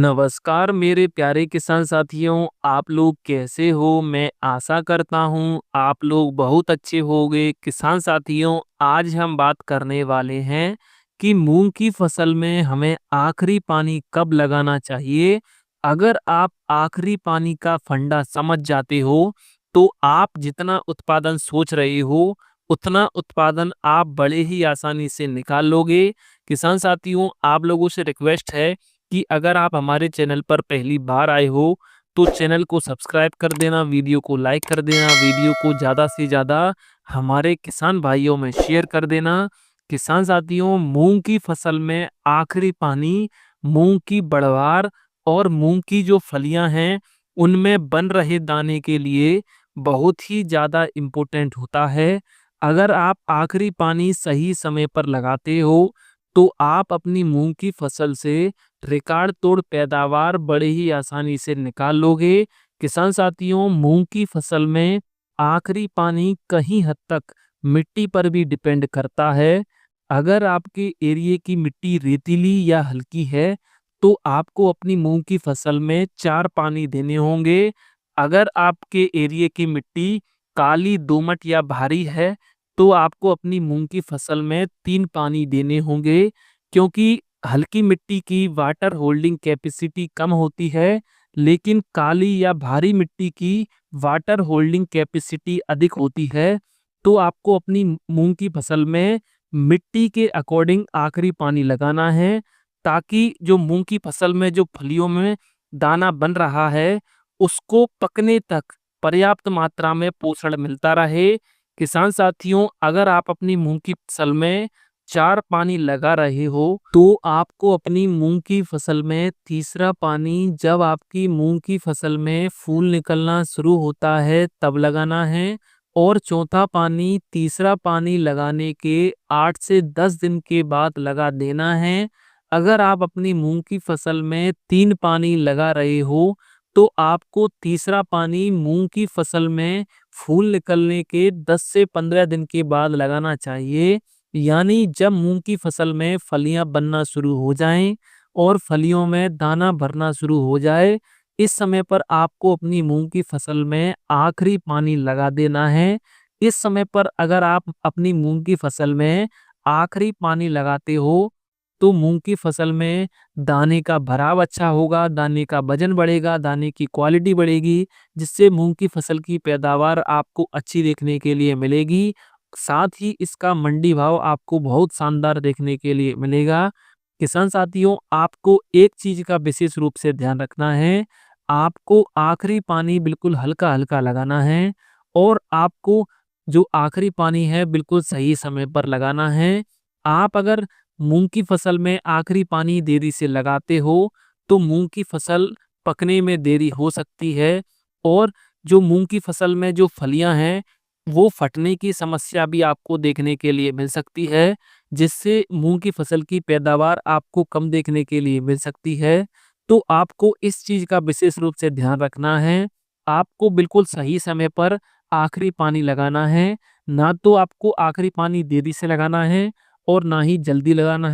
नमस्कार मेरे प्यारे किसान साथियों, आप लोग कैसे हो? मैं आशा करता हूँ आप लोग बहुत अच्छे होंगे। किसान साथियों, आज हम बात करने वाले हैं कि मूंग की फसल में हमें आखिरी पानी कब लगाना चाहिए। अगर आप आखिरी पानी का फंडा समझ जाते हो, तो आप जितना उत्पादन सोच रहे हो, उतना उत्पादन आप बड़े ही आसानी से निकाल लोगे। किसान साथियों, आप लोगों से रिक्वेस्ट है कि अगर आप हमारे चैनल पर पहली बार आए हो तो चैनल को सब्सक्राइब कर देना, वीडियो को लाइक कर देना, वीडियो को ज़्यादा से ज़्यादा हमारे किसान भाइयों में शेयर कर देना। किसान साथियों, मूंग की फसल में आखिरी पानी मूंग की बढ़वार और मूंग की जो फलियां हैं उनमें बन रहे दाने के लिए बहुत ही ज़्यादा इम्पोर्टेंट होता है। अगर आप आखिरी पानी सही समय पर लगाते हो तो आप अपनी मूंग की फसल से रिकॉर्ड तोड़ पैदावार बड़े ही आसानी से निकाल लोगे। किसान साथियों, मूंग की फसल में आखिरी पानी कहीं हद तक मिट्टी पर भी डिपेंड करता है। अगर आपके एरिया की मिट्टी रेतीली या हल्की है तो आपको अपनी मूंग की फसल में 4 पानी देने होंगे। अगर आपके एरिया की मिट्टी काली दोमट या भारी है तो आपको अपनी मूंग की फसल में 3 पानी देने होंगे, क्योंकि हल्की मिट्टी की वाटर होल्डिंग कैपेसिटी कम होती है, लेकिन काली या भारी मिट्टी की वाटर होल्डिंग कैपेसिटी अधिक होती है। तो आपको अपनी मूंग की फसल में मिट्टी के अकॉर्डिंग आखिरी पानी लगाना है, ताकि जो मूंग की फसल में जो फलियों में दाना बन रहा है उसको पकने तक पर्याप्त मात्रा में पोषण मिलता रहे। किसान साथियों, अगर आप अपनी मूंग की फसल में 4 पानी लगा रहे हो तो आपको अपनी मूंग की फसल में तीसरा पानी जब आपकी मूंग की फसल में फूल निकलना शुरू होता है तब लगाना है, और चौथा पानी तीसरा पानी लगाने के 8 से 10 दिन के बाद लगा देना है। अगर आप अपनी मूंग की फसल में 3 पानी लगा रहे हो तो आपको तीसरा पानी मूंग की फसल में फूल निकलने के 10 से 15 दिन के बाद लगाना चाहिए। यानी जब मूंग की फसल में फलियां बनना शुरू हो जाएं और फलियों में दाना भरना शुरू हो जाए, इस समय पर आपको अपनी मूंग की फसल में आखिरी पानी लगा देना है। इस समय पर अगर आप अपनी मूंग की फसल में आखिरी पानी लगाते हो तो मूंग की फसल में दाने का भराव अच्छा होगा, दाने का वजन बढ़ेगा, दाने की क्वालिटी बढ़ेगी, जिससे मूंग की फसल की पैदावार आपको अच्छी देखने के लिए मिलेगी। साथ ही इसका मंडी भाव आपको बहुत शानदार देखने के लिए मिलेगा। किसान साथियों, आपको एक चीज का विशेष रूप से ध्यान रखना है। आपको आखिरी पानी बिल्कुल हल्का हल्का लगाना है, और आपको जो आखिरी पानी है बिल्कुल सही समय पर लगाना है। आप अगर मूंग की फसल में आखिरी पानी देरी से लगाते हो तो मूंग की फसल पकने में देरी हो सकती है, और जो मूंग की फसल में जो फलियां हैं वो फटने की समस्या भी आपको देखने के लिए मिल सकती है, जिससे मूंग की फसल की पैदावार आपको कम देखने के लिए मिल सकती है। तो आपको इस चीज का विशेष रूप से ध्यान रखना है। आपको बिल्कुल सही समय पर आखिरी पानी लगाना है, ना तो आपको आखिरी पानी देरी से लगाना है और ना ही जल्दी लगाना है।